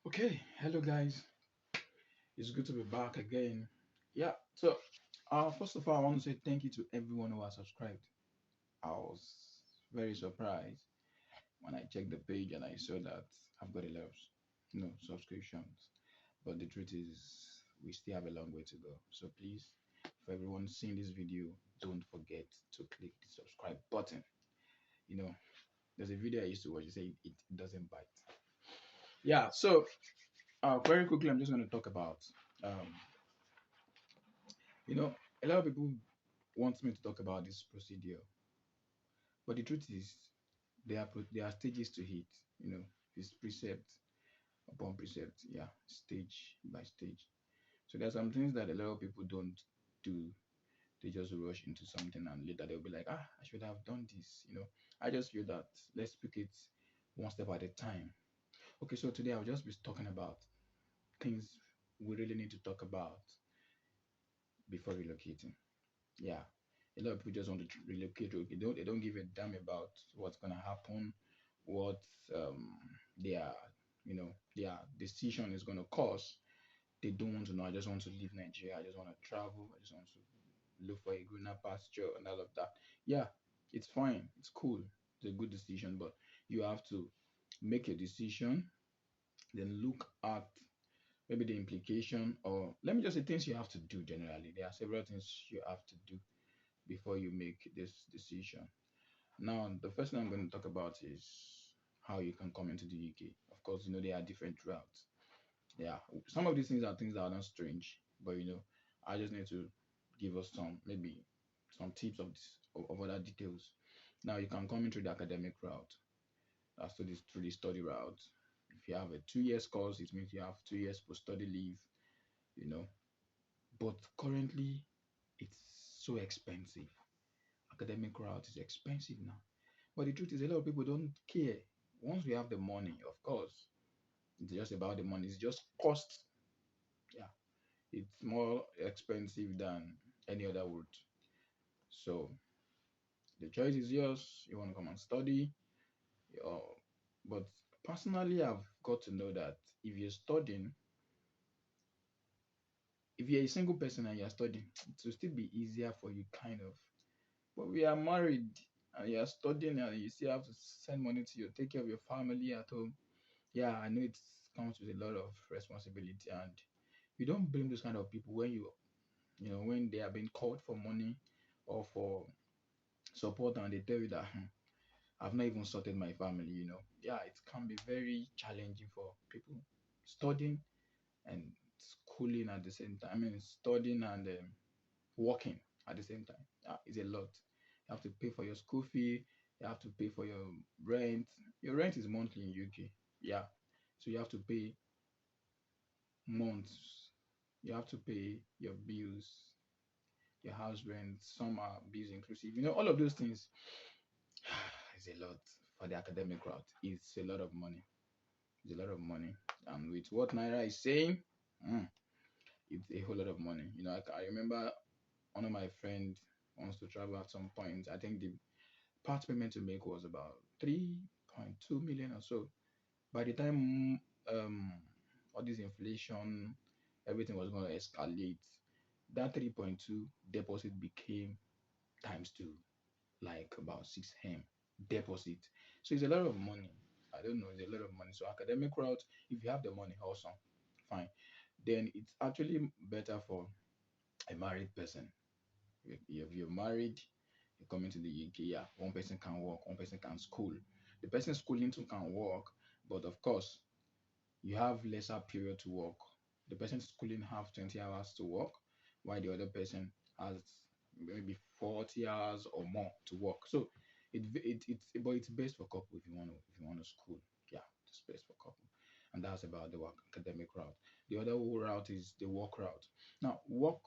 Okay, hello guys. It's good to be back again. Yeah, so first of all, I want to say thank you to everyone who has subscribed. I was very surprised when I checked the page and I saw that I've got a lot of subscriptions. But the truth is, we still have a long way to go. So please, for everyone seeing this video, don't forget to click the subscribe button. You know, there's a video I used to watch. They say it doesn't bite. Yeah, so very quickly, I'm just going to talk about um, You know, a lot of people want me to talk about this procedure, but the truth is, there are stages to hit. You know, it's precept upon precept. Yeah, stage by stage. So there are some things that a lot of people don't do. They just rush into something, and later they'll be like, I should have done this. I just feel that let's pick it one step at a time. Okay, so today I'll just be talking about things we really need to talk about before relocating. Yeah, a lot of people just want to relocate. They don't give a damn about what's gonna happen, what their their decision is gonna cause. They don't want to know. I just want to leave Nigeria. I just want to travel. I just want to look for a greener pasture and all of that. Yeah, it's fine. It's cool. It's a good decision, but you have to make a decision, then look at maybe the implication, or let me just say things you have to do generally. There are several things you have to do before you make this decision. Now, the first thing I'm going to talk about is how you can come into the UK. Of course, there are different routes. Yeah, some of these things are things that are not strange, but I just need to give us maybe some tips of other details. Now, you can come in through the academic route. That's through the study route. If you have a 2 years course, it means you have 2 years post study leave. You know, but currently, it's so expensive. Academic route is expensive now. But the truth is, a lot of people don't care. Once we have the money, of course, it's just about the money. It's just cost. Yeah, it's more expensive than any other route. So the choice is yours. You want to come and study, or but personally, I've got to know that if you're studying, if you're a single person and you're studying, it will still be easier for you, kind of. But we are married and you're studying and you still have to send money to you, take care of your family at home. Yeah, I know it comes with a lot of responsibility, and you don't blame those kind of people when when they are being called for money or for support, and they tell you that I've not even sorted my family. Yeah, it can be very challenging for people studying and schooling at the same time. I mean, studying and working at the same time. Yeah, it's a lot. You have to pay for your school fee. You have to pay for your rent. Your rent is monthly in UK. Yeah, so you have to pay months. You have to pay your bills, your house rent, some are bills inclusive. All of those things is a lot for the academic route. It's a lot of money. It's a lot of money. And with what Naira is saying, mm, it's a whole lot of money. I remember one of my friend wants to travel at some point. I think the part payment to make was about 3.2 million or so. By the time all this inflation, everything was going to escalate, that 3.2 deposit became times two, like about 6M deposit. So it's a lot of money. I don't know, it's a lot of money. So academic route, if you have the money, awesome, fine. Then it's actually better for a married person. If you're married, you're coming to the UK, yeah, one person can work, one person can school. The person schooling too can work, but of course, you have lesser period to work. The person schooling have 20 hours to work, while the other person has maybe 40 hours or more to work. So it's best for couple if you want to school. Yeah, it's best for couple. And that's about the work academic route. The other route is the work route. Now, work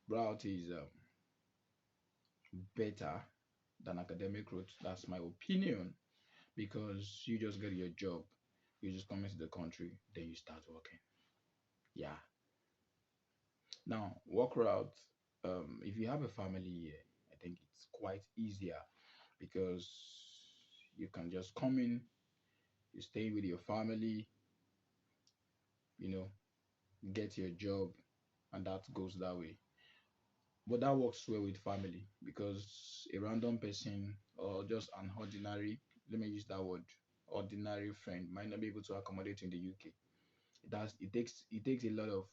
route is better than academic route. That's my opinion, because you just get your job, you just come into the country, then you start working. Yeah. Now, work route, if you have a family here, I think it's quite easier because you can just come in, You stay with your family, you know, get your job, and that goes that way. But that works well with family because a random person or just an ordinary, let me use that word, ordinary friend might not be able to accommodate you in the UK. It takes a lot of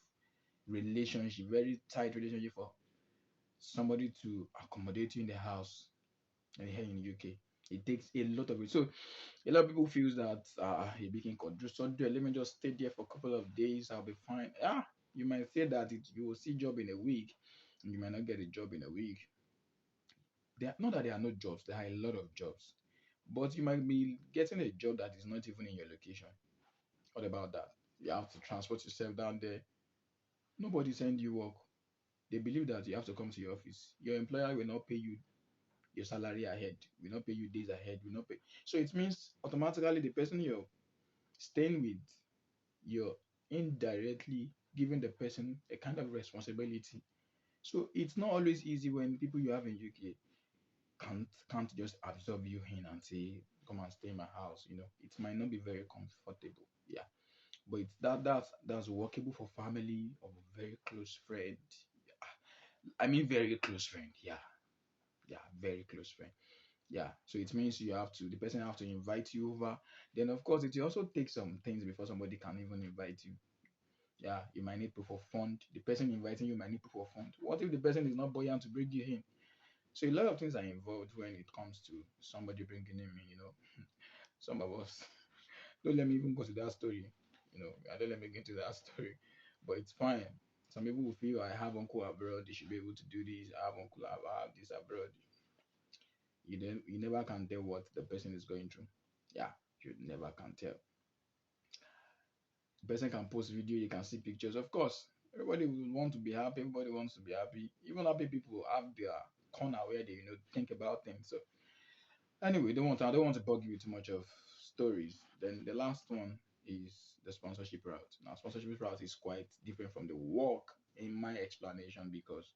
relationship, very tight relationship for somebody to accommodate you in the house and here in UK. It takes a lot of it. So a lot of people feels that a big in control. So let me just stay there for a couple of days. I'll be fine. You might say that you will see job in a week, and you might not get a job in a week. Not that there are no jobs. There are a lot of jobs, but you might be getting a job that is not even in your location. What about that? You have to transport yourself down there. Nobody send you work. They believe that you have to come to your office. Your employer will not pay you your salary ahead, will not pay you days ahead, will not pay. So it means automatically the person you're staying with, you're indirectly giving the person a kind of responsibility. So it's not always easy when people you have in UK can't just absorb you in and say, come and stay in my house. It might not be very comfortable. Yeah. But it's that's workable for family or very close friend. I mean very close friend. Yeah. Yeah, very close friend. Yeah, so it means the person have to invite you over. Then of course it will also take some things before somebody can even invite you. Yeah, you might need proof of fund. The person inviting you might need proof of fund. What if the person is not buoyant to bring you in? So a lot of things are involved when it comes to somebody bringing him in. Some of us don't let me even go to that story. I don't let me get into that story. But it's fine. Some people will feel I have uncle abroad, they should be able to do this. I have this abroad. You never can tell what the person is going through. Yeah, you never can tell. The person can post video, you can see pictures. Of course, everybody will want to be happy. Everybody wants to be happy. Even happy people have their corner where they think about things. So anyway, I don't want to bug you with too much of stories. Then the last one is the sponsorship route. Now, sponsorship route is quite different from the work in my explanation because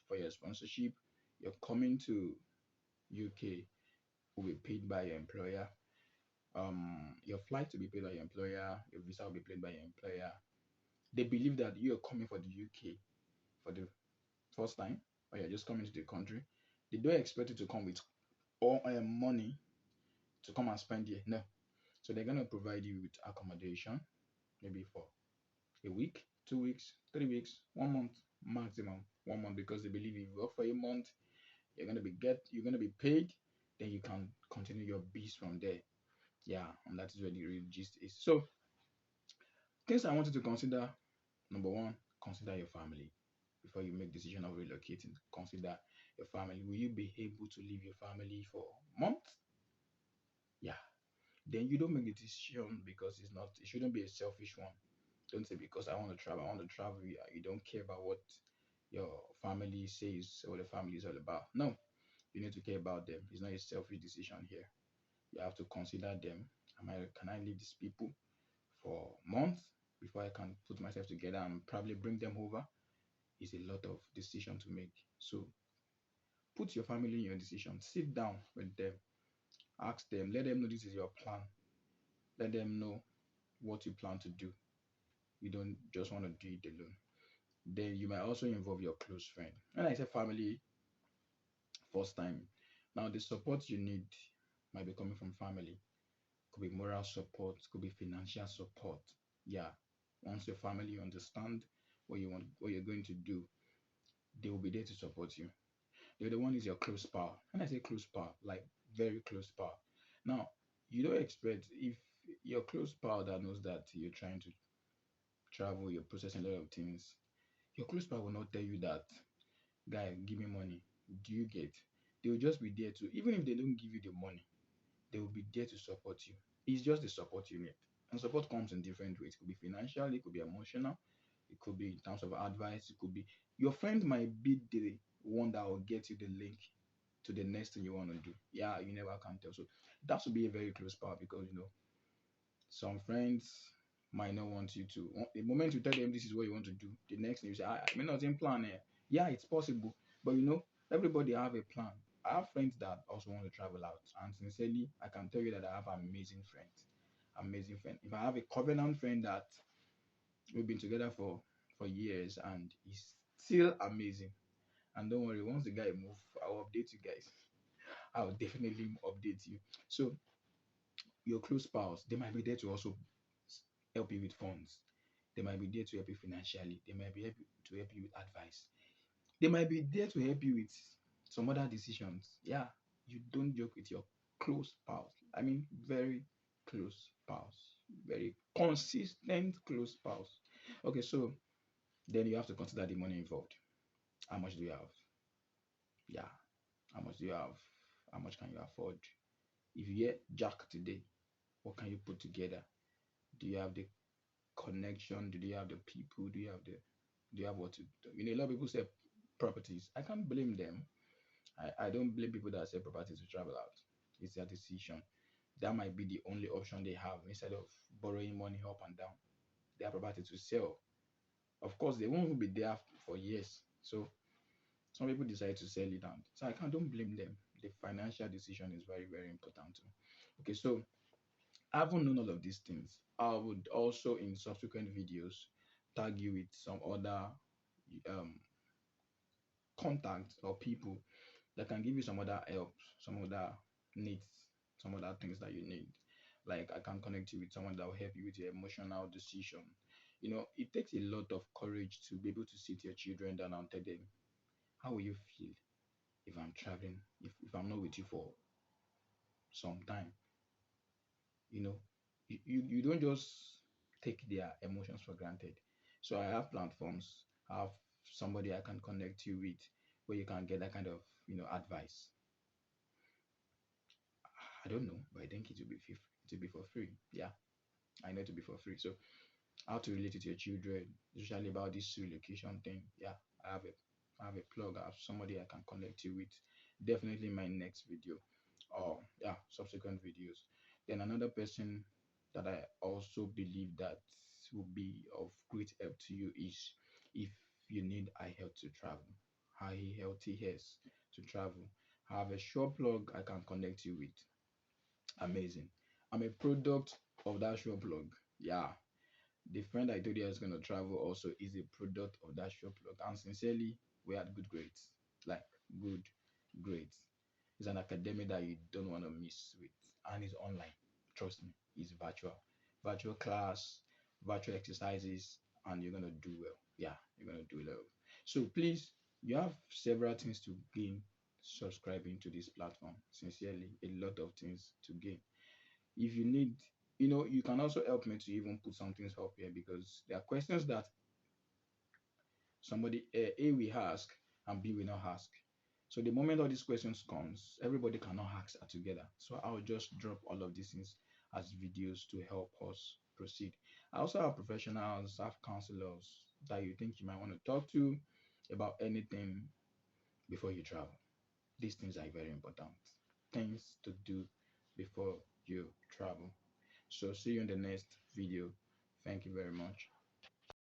for your sponsorship, you're coming to UK will be paid by your employer. Your flight will be paid by your employer. Your visa will be paid by your employer. They believe that you are coming for the UK for the first time, or you're just coming to the country. They don't expect you to come with all money to come and spend here. No. So they're gonna provide you with accommodation, maybe for a week, 2 weeks, 3 weeks, 1 month, maximum 1 month, because they believe if you work for a month, you're gonna be paid, then you can continue your biz from there. Yeah, and that is where the real gist is. So things I want you to consider: number one, consider your family before you make decision of relocating. Consider your family. Will you be able to leave your family for months? Yeah. Then you don't make the decision because it shouldn't be a selfish one. Don't say because I want to travel. You don't care about what your family says or the family is all about. No, you need to care about them. It's not a selfish decision here. You have to consider them. Can I leave these people for months before I can put myself together and probably bring them over? Is a lot of decision to make. So put your family in your decision. Sit down with them. Ask them. Let them know this is your plan. Let them know what you plan to do. You don't just want to do it alone. Then you might also involve your close friend. When I say family, first time, now the support you need might be coming from family. Could be moral support, could be financial support. Yeah. Once your family understand what you're going to do, they will be there to support you. The other one is your close pal. When I say close pal, like very close pal. Now, you don't expect if your close pal that knows that you're trying to travel, you're processing a lot of things, your close pal will not tell you that, guy, give me money. Do you get? They will just be there to, even if they don't give you the money, they will be there to support you. It's just the support you need. And support comes in different ways. It could be financial, it could be emotional, it could be in terms of advice, it could be your friend might be the one that will get you the link to the next thing you want to do. Yeah, you never can tell. So that should be a very close part because some friends might not want you to. The moment you tell them this is what you want to do, the next thing you say, I may not even plan it. Yeah, it's possible, but everybody have a plan. I have friends that also want to travel out, and sincerely, I can tell you that I have amazing friends. amazing friend. If I have a covenant friend that we've been together for years and he's still amazing. And don't worry, once the guy move, I'll update you guys. I'll definitely update you. So your close spouse, they might be there to also help you with funds. They might be there to help you financially. They might be to help you with advice. They might be there to help you with some other decisions. Yeah, you don't joke with your close spouse. I mean, very close spouse, very consistent close spouse. Okay, so then you have to consider the money involved. How much do you have? Yeah, how much do you have? How much can you afford? If you get Jack today, what can you put together? Do you have the connection? Do you have the people? Do you have what to do? You know, a lot of people say properties. I can't blame them. I don't blame people that sell properties to travel out. It's their decision. That might be the only option they have instead of borrowing money up and down. They have property to sell. Of course, they won't be there for years. So some people decide to sell it down. So I can't don't blame them. The financial decision is very, very important too. Okay, so having known all of these things, I would also in subsequent videos tag you with some other um contacts or people that can give you some other help, some other needs, some other things that you need. Like I can connect you with someone that will help you with your emotional decision. You know, it takes a lot of courage to be able to sit your children down and tell them, how will you feel if I'm traveling, if I'm not with you for some time? You know, you don't just take their emotions for granted. So I have platforms, I have somebody I can connect you with where you can get that kind of, advice. I don't know, but I think it will be for free. Yeah, I know it will be for free. So how to relate it to your children, especially about this relocation thing. Yeah, I have a I have a plug. I have somebody I can connect you with. Definitely my next video, or yeah, subsequent videos. Then another person that I also believe that will be of great help to you is if you need eye health to travel, eye healthy hairs to travel. I have a short plug I can connect you with. Amazing. I'm a product of that short plug. Yeah, the friend I told you I was going to travel also is a product of that shop plug. And sincerely, we had good grades. Like, good grades. It's an academy that you don't want to miss with. And it's online. Trust me, it's virtual. Virtual class, virtual exercises, and you're going to do well. Yeah, you're going to do well. So please, you have several things to gain subscribing to this platform. Sincerely, a lot of things to gain. If you need, you can also help me to even put some things up here because there are questions that somebody A will ask and B will not ask. So the moment all these questions comes, everybody cannot ask that together. So I'll just drop all of these things as videos to help us proceed. I also have professionals, have counselors that you think you might want to talk to about anything before you travel. These things are very important. Things to do before you travel. So see you in the next video. Thank you very much.